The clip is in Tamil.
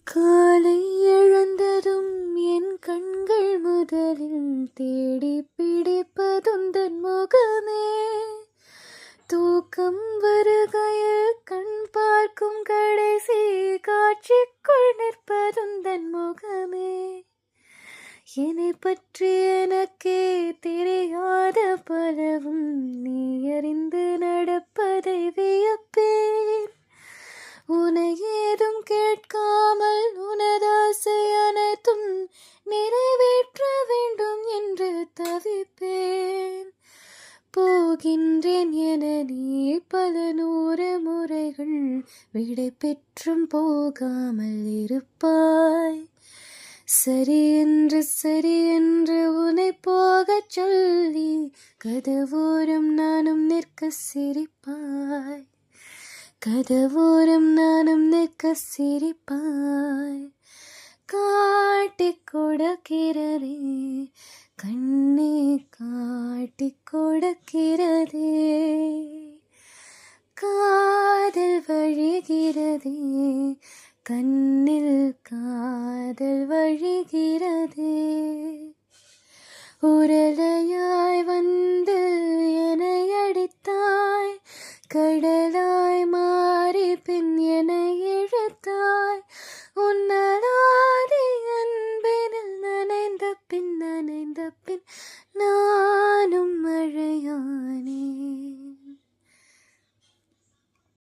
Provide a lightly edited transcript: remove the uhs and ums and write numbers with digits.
காலை எழுந்ததும் என் கண்கள் முதலில் தேடி பிடிப்பதுந்தன் முகமே. தூக்கம் வருகையில் கண் பார்க்கும் கடைசி காட்சிக்குள் நிற்பதுந்தன் முகமே. என்னை பற்றி எனக்கே தெரியாத பலவும் நீ அறிந்து நடப்பதை வியப்பேன். உன்னை ஏதும் கேட்காமல் உனதாசை அனைத்தும் நிறைவேற்ற வேண்டும் என்று தவிப்பேன். போகின்றேன் என நீ பல 100 முறைகள் விடை பெற்றும் போகாமல் இருப்பாய். சரி என்று உன்னை போகச் சொல்லி கதவோரம் நானும் நிற்க சிரிப்பாய். கதவோரம் நானும் நிற்க சிரிப்பாய். காட்டிக் கொடுக்கிறதே கண்ணே, காட்டிக் கொடுக்கிறதே. காதல் வழிகிறதே கண்ணில், காதல் வழிகிறதே. உரலையாய்